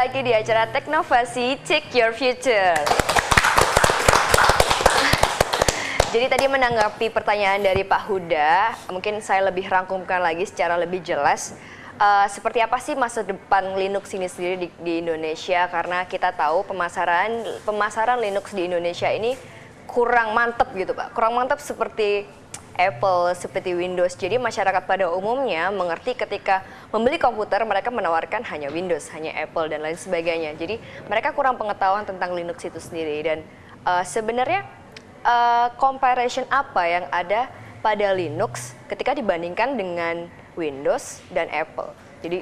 lagi di acara Teknovasi Check Your Future. Jadi tadi menanggapi pertanyaan dari Pak Huda, mungkin saya lebih rangkumkan lagi secara lebih jelas. Seperti apa sih masa depan Linux ini sendiri di Indonesia? Karena kita tahu pemasaran Linux di Indonesia ini kurang mantep gitu Pak. Kurang mantep seperti Apple, seperti Windows. Jadi masyarakat pada umumnya mengerti ketika membeli komputer mereka menawarkan hanya Windows, hanya Apple dan lain sebagainya. Jadi mereka kurang pengetahuan tentang Linux itu sendiri. Dan sebenarnya comparison apa yang ada pada Linux ketika dibandingkan dengan Windows dan Apple? Jadi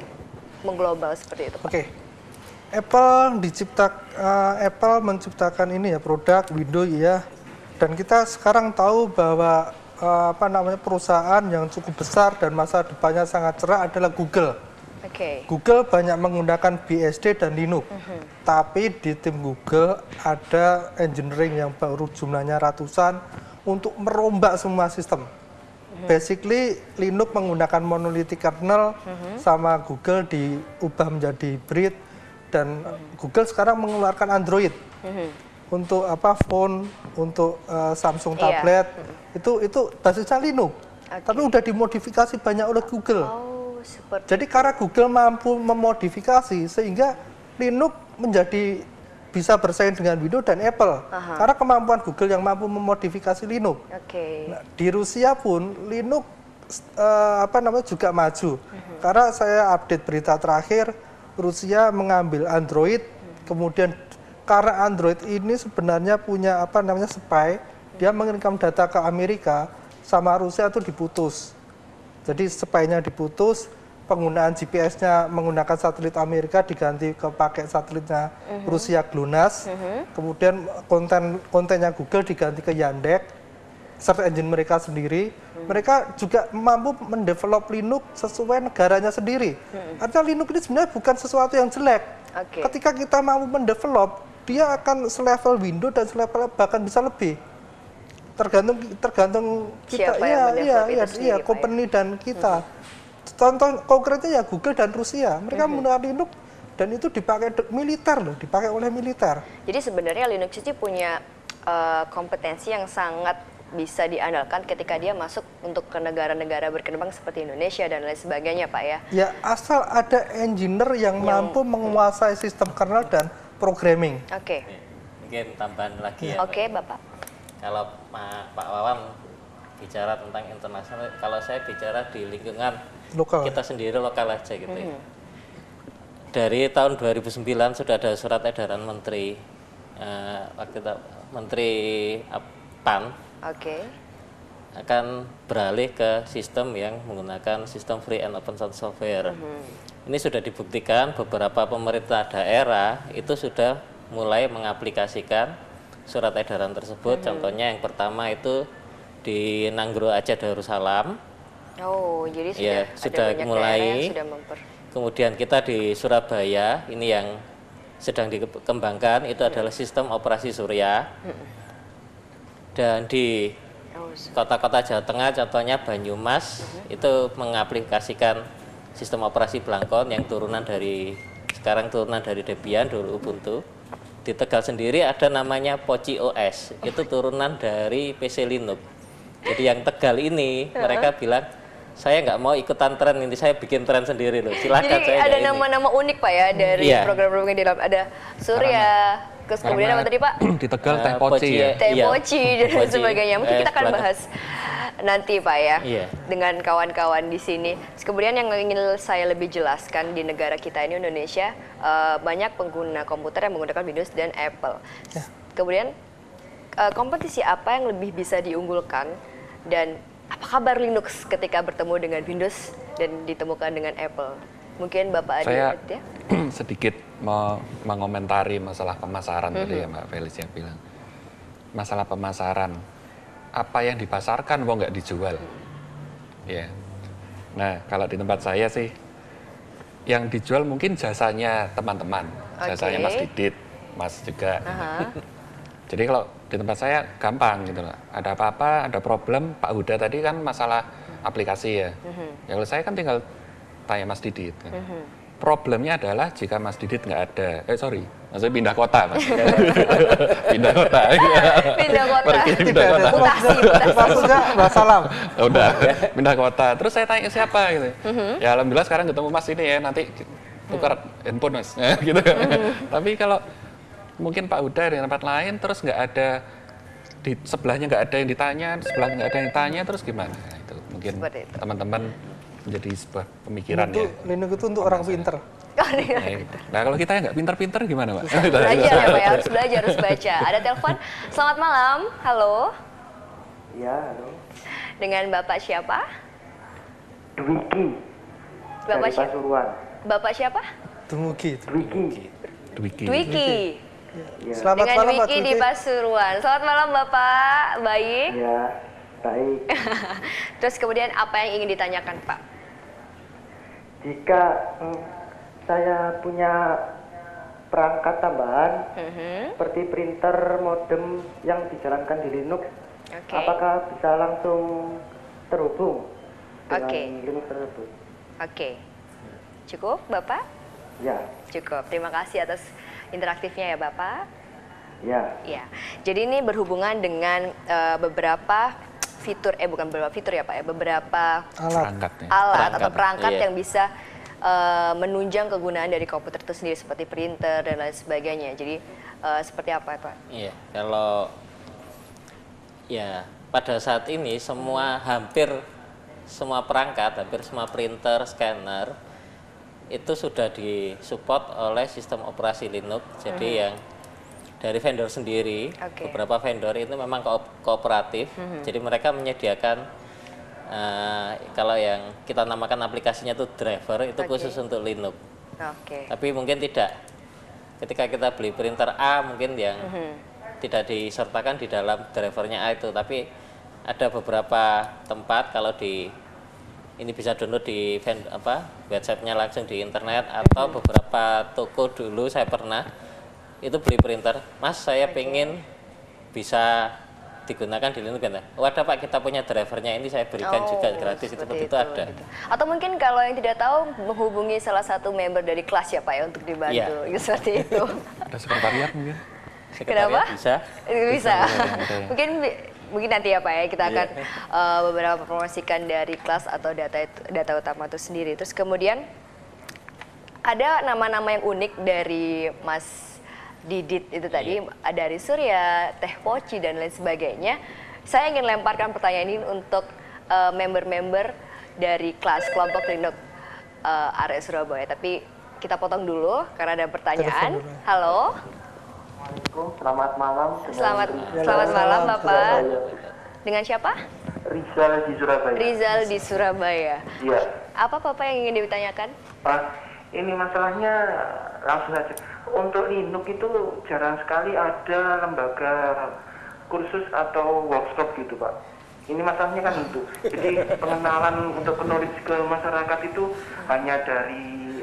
mengglobal seperti itu, Pak. Oke. Apple menciptakan ini ya, produk Windows ya. Dan kita sekarang tahu bahwa perusahaan yang cukup besar dan masa depannya sangat cerah adalah Google. Google banyak menggunakan BSD dan Linux. Tapi di tim Google ada engineering yang baru jumlahnya ratusan untuk merombak semua sistem. Basically Linux menggunakan monolithic kernel, sama Google diubah menjadi hybrid, dan Google sekarang mengeluarkan Android. Untuk phone, untuk Samsung tablet, itu basisnya Linux. Tapi udah dimodifikasi banyak oleh Google. Jadi karena Google mampu memodifikasi sehingga Linux menjadi bisa bersaing dengan Windows dan Apple. Karena kemampuan Google yang mampu memodifikasi Linux. Nah, di Rusia pun Linux juga maju. Karena saya update berita terakhir, Rusia mengambil Android, kemudian karena Android ini sebenarnya punya spy, dia mengirimkan data ke Amerika, sama Rusia itu diputus. Jadi spy-nya diputus, penggunaan GPS-nya menggunakan satelit Amerika diganti ke pakai satelitnya Rusia GLONASS. Kemudian kontennya Google diganti ke Yandex, search engine mereka sendiri. Mereka juga mampu mendevelop Linux sesuai negaranya sendiri. Artinya Linux ini sebenarnya bukan sesuatu yang jelek. Ketika kita mampu mendevelop, dia akan selevel Windows dan selevel bahkan bisa lebih. Tergantung kita, company dan kita. Contoh konkretnya ya Google dan Rusia, mereka menggunakan Linux dan itu dipakai militer loh, dipakai oleh militer. Jadi sebenarnya Linux itu punya kompetensi yang sangat bisa diandalkan ketika dia masuk untuk ke negara-negara berkembang seperti Indonesia dan lain sebagainya, Pak ya. Ya, asal ada engineer yang mampu menguasai sistem kernel dan programming. Mungkin tambahan lagi ya. Bapak. Kalau Pak Wawan bicara tentang internasional, kalau saya bicara di lingkungan lokal, kita sendiri lokal aja gitu ya. Dari tahun 2009 sudah ada surat edaran Menteri Menteri PAN akan beralih ke sistem yang menggunakan sistem free and open source software. Ini sudah dibuktikan beberapa pemerintah daerah itu sudah mulai mengaplikasikan surat edaran tersebut. Contohnya yang pertama itu di Nanggro Aceh Darussalam. Jadi sudah mulai. Kemudian kita di Surabaya, ini yang sedang dikembangkan itu adalah sistem operasi surya. Dan di kota-kota Jawa Tengah, contohnya Banyumas, itu mengaplikasikan sistem operasi Blangkon yang sekarang turunan dari Debian, dulu Ubuntu. Di Tegal sendiri ada namanya Poci OS, itu turunan dari PC Linux. Jadi yang Tegal ini mereka bilang, saya nggak mau ikutan tren ini, saya bikin tren sendiri loh. Silakan. Jadi saya ada nama-nama unik Pak ya dari program-program yang di dalam, ada Surya, terus kemudian apa tadi Pak? Di Tegal Teh Poci ya. Teh Poci dan sebagainya. Mungkin kita akan bahas nanti Pak ya, dengan kawan-kawan di sini. Terus kemudian yang ingin saya lebih jelaskan, di negara kita ini Indonesia banyak pengguna komputer yang menggunakan Windows dan Apple. Kemudian kompetisi apa yang lebih bisa diunggulkan dan apa kabar Linux ketika bertemu dengan Windows dan ditemukan dengan Apple? Mungkin Bapak Adi ya. Sedikit mengomentari masalah pemasaran tadi ya Mbak Felicia bilang. Masalah pemasaran, apa yang dipasarkan kok nggak dijual? Ya. Nah, kalau di tempat saya sih, yang dijual mungkin jasanya teman-teman, jasanya Mas Didit, Mas juga. Jadi kalau di tempat saya gampang gitu loh. Ada apa-apa, ada problem, Pak Huda tadi kan masalah aplikasi ya. Ya kalau saya kan tinggal tanya Mas Didit. Kan. Problemnya adalah jika Mas Didit nggak ada, maksudnya pindah kota, Mas. Pindah kota. Pindah kota. Pindah kota. Mutasi. Maksudnya Mbak Salam. Udah, pindah kota. Terus saya tanya siapa gitu. Ya alhamdulillah sekarang ketemu Mas ini ya, nanti tukar handphone Mas. Gitu. Tapi kalau mungkin Pak Huda di tempat lain terus nggak ada, di sebelahnya nggak ada yang ditanya, sebelahnya nggak ada yang tanya, terus gimana? Nah, itu mungkin teman-teman menjadi sebuah pemikiran ya. Linux itu untuk orang pinter. Nah kalau kita yang nggak pinter-pinter gimana, Pak? Belajar ya Pak, harus belajar, harus baca. Ada telepon. Selamat malam, halo. Ya, halo. Dengan Bapak siapa? Dwiki. Bapak dari siapa? Pasuruan. Bapak siapa? Dwiki. Dwiki. Ya. Selamat Dengan malam Pak Dwiki di Dwiki. Pasuruan. Selamat malam Bapak, baik. Ya, baik. Terus kemudian apa yang ingin ditanyakan Pak? Jika saya punya perangkat tambahan seperti printer, modem yang dijalankan di Linux, Oke. apakah bisa langsung terhubung dengan Oke. Linux tersebut? Oke. Cukup Bapak? Ya, Cukup. Terima kasih atas interaktifnya ya Bapak. ya. Ya. Jadi ini berhubungan dengan beberapa fitur, bukan beberapa fitur ya Pak ya, beberapa Perangkat ya. alat atau perangkat Iya. yang bisa menunjang kegunaan dari komputer itu sendiri seperti printer dan lain sebagainya. Jadi seperti apa Pak? Iya, kalau ya pada saat ini hampir semua perangkat, hampir semua printer, scanner itu sudah disupport oleh sistem operasi Linux. Jadi yang dari vendor sendiri, Oke. beberapa vendor itu memang kooperatif. Jadi mereka menyediakan kalau yang kita namakan aplikasinya itu driver, itu Oke. khusus untuk Linux. Oke. Tapi mungkin tidak. Ketika kita beli printer A mungkin yang tidak disertakan di dalam drivernya A itu, tapi ada beberapa tempat kalau ini bisa download di websitenya langsung di internet, atau beberapa toko dulu saya pernah itu beli printer, Mas saya pengen bisa digunakan di Linux kan? Wadah Pak, kita punya drivernya ini saya berikan juga gratis, seperti itu ada. gitu. Atau mungkin kalau yang tidak tahu menghubungi salah satu member dari kelas ya Pak ya untuk dibantu. Iya. Gitu, seperti itu. Ada sekretariat mungkin? Kenapa? Bisa. Bisa. Ada. Mungkin nanti ya Pak ya kita akan beberapa promosikan dari kelas atau data utama itu sendiri. Terus kemudian ada nama-nama yang unik dari Mas Didit itu tadi, dari Surya, Teh Poci dan lain sebagainya. Saya ingin lemparkan pertanyaan ini untuk member-member dari kelas kelompok Linux area Surabaya. Tapi kita potong dulu karena ada pertanyaan. Halo. Assalamualaikum, selamat malam. Selamat malam Bapak. Surabaya. Dengan siapa? Rizal di Surabaya. Rizal di Surabaya. Iya. Apa Bapak yang ingin ditanyakan? Ini masalahnya langsung saja. Untuk Linux itu jarang sekali ada lembaga kursus atau workshop gitu Pak. Ini masalahnya kan itu. Jadi pengenalan untuk penulis ke masyarakat itu hanya dari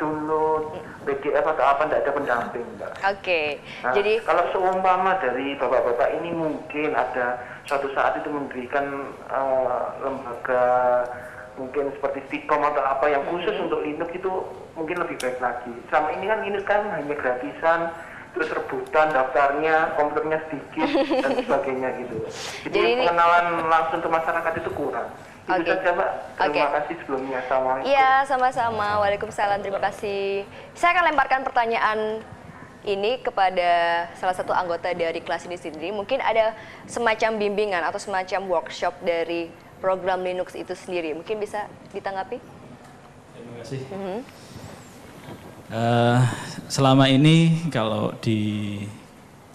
download PDF atau apa, tidak ada pendamping Mbak. Oke. Nah, Jadi kalau seumpama dari bapak-bapak ini mungkin ada suatu saat itu memberikan lembaga mungkin seperti Stikom atau apa yang khusus untuk Linux, itu mungkin lebih baik lagi. Selama ini kan Linux kan hanya gratisan, terus rebutan daftarnya, komputernya sedikit dan sebagainya gitu. Jadi pengenalan langsung ke masyarakat itu kurang. Itu saja Mbak. Terima kasih sebelumnya. Assalamualaikum. iya, sama-sama. Waalaikumsalam. Terima kasih. Saya akan lemparkan pertanyaan ini kepada salah satu anggota dari kelas ini sendiri. Mungkin ada semacam bimbingan atau semacam workshop dari program Linux itu sendiri. Mungkin bisa ditanggapi? Terima kasih. Selama ini kalau di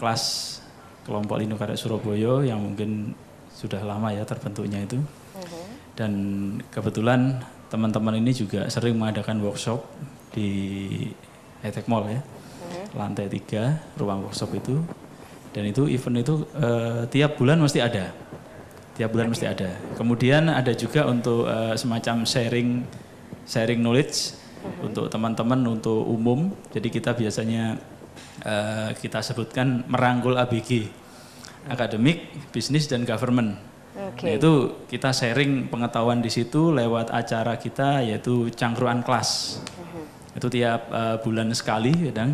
kelas kelompok Linux area Surabaya yang mungkin sudah lama ya terbentuknya itu, dan kebetulan teman-teman ini juga sering mengadakan workshop di High-Tech Mall ya, lantai 3 ruang workshop itu, dan itu event itu tiap bulan mesti ada. Kemudian ada juga untuk semacam sharing knowledge untuk teman-teman, untuk umum. Jadi kita biasanya kita sebutkan merangkul ABG, akademik, bisnis dan government. Nah, itu kita sharing pengetahuan di situ lewat acara kita yaitu cangkruan kelas. Itu tiap bulan sekali kadang.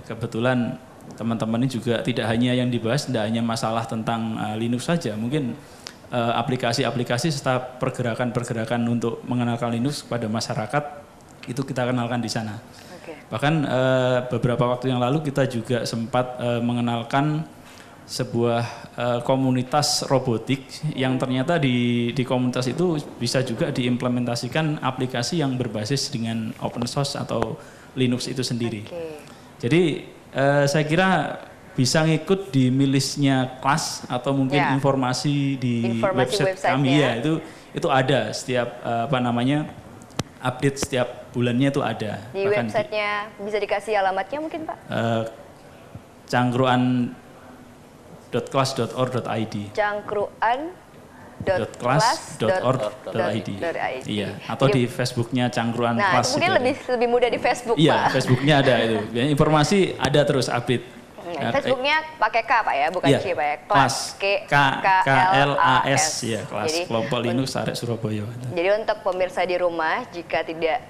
Kebetulan teman-teman ini juga tidak hanya yang dibahas, tidak hanya masalah tentang Linux saja, mungkin aplikasi-aplikasi serta pergerakan-pergerakan untuk mengenalkan Linux kepada masyarakat itu kita kenalkan di sana. Bahkan beberapa waktu yang lalu kita juga sempat mengenalkan sebuah komunitas robotik yang ternyata di komunitas itu bisa juga diimplementasikan aplikasi yang berbasis dengan open source atau Linux itu sendiri. Jadi saya kira bisa ngikut di milisnya kelas atau mungkin informasi di website kami ya, itu ada setiap update setiap bulannya itu ada. Di websitenya bisa dikasih alamatnya mungkin Pak? cangkruan.kelas.org.id. Cangkruan.kelas.org.id. Iya, atau di Facebooknya Cangkruan Nah, Kelas. Itu mungkin lebih mudah di Facebook, iya, Pak. Iya, Facebooknya ada itu. Informasi ada terus update. Facebooknya pakai K Pak ya, bukan C Pak ya. Kelas KLAS ya, kelas Jadi, kelompok Linux Arek Surabaya. Jadi untuk pemirsa di rumah jika tidak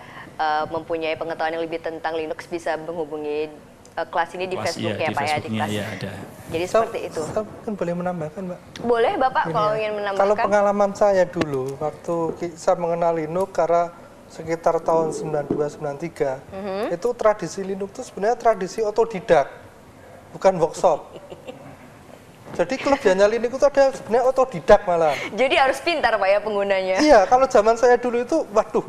mempunyai pengetahuan yang lebih tentang Linux bisa menghubungi kelas ini di Facebooknya Pak ya, di kelas. Iya, ada. Jadi seperti itu. Saya mungkin boleh menambahkan Mbak? Boleh Bapak kalau ingin menambahkan. Kalau pengalaman saya dulu waktu saya mengenal Linux karena sekitar tahun 92-93 itu tradisi Linux itu sebenarnya tradisi otodidak, bukan workshop. Jadi kelebihannya Linux itu ada sebenarnya otodidak malah. Jadi harus pintar Pak ya penggunanya. Iya, kalau zaman saya dulu itu, waduh,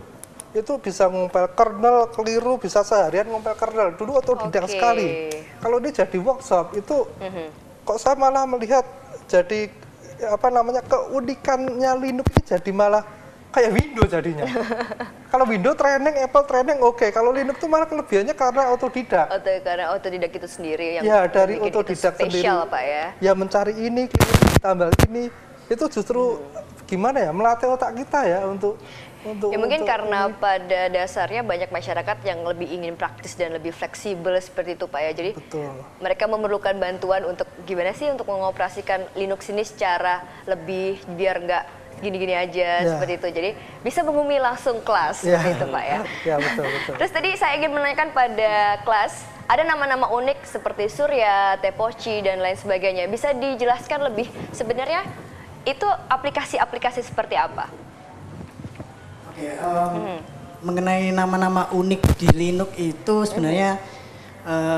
itu bisa ngumpel kernel keliru, bisa seharian ngumpel kernel. Dulu otodidak sekali. Kalau ini jadi workshop itu, kok saya malah melihat jadi keunikannya Linux ini jadi malah kayak Windows jadinya. Kalau Windows training, Apple training oke. Kalau Linux itu malah kelebihannya karena otodidak. Karena otodidak itu sendiri yang ya, dari otodidak sendiri. Spesial Pak ya. Ya mencari ini, tambah ini. Itu justru gimana ya, melatih otak kita ya untuk mungkin karena pada dasarnya banyak masyarakat yang lebih ingin praktis dan lebih fleksibel seperti itu Pak ya. Jadi mereka memerlukan bantuan untuk gimana sih untuk mengoperasikan Linux ini secara lebih biar nggak gini-gini aja seperti itu. Jadi bisa menghubungi langsung kelas seperti itu Pak ya. Ya betul. Terus tadi saya ingin menanyakan pada kelas, ada nama-nama unik seperti Surya, Tepoci dan lain sebagainya. Bisa dijelaskan lebih sebenarnya itu aplikasi-aplikasi seperti apa? Mengenai nama-nama unik di Linux itu sebenarnya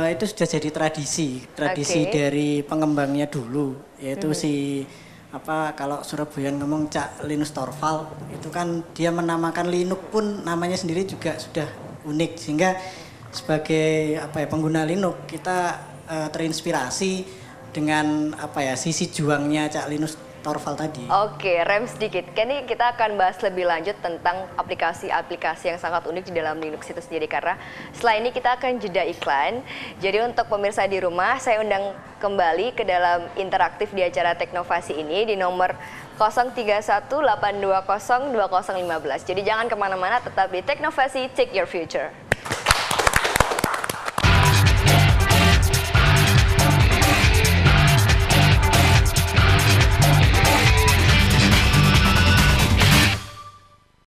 itu sudah jadi tradisi dari pengembangnya dulu, yaitu kalau Surabaya ngomong Cak Linus Torvald, itu kan dia menamakan Linux pun namanya sendiri juga sudah unik, sehingga sebagai pengguna Linux kita terinspirasi dengan sisi juangnya Cak Linus Torvald tadi. Oke, rem sedikit. Kini kita akan bahas lebih lanjut tentang aplikasi-aplikasi yang sangat unik di dalam Linux itu sendiri, karena setelah ini kita akan jeda iklan. Jadi untuk pemirsa di rumah, saya undang kembali ke dalam interaktif di acara Teknovasi ini di nomor 031-820-2015. Jadi jangan kemana-mana, tetap di Teknovasi, Take Your Future.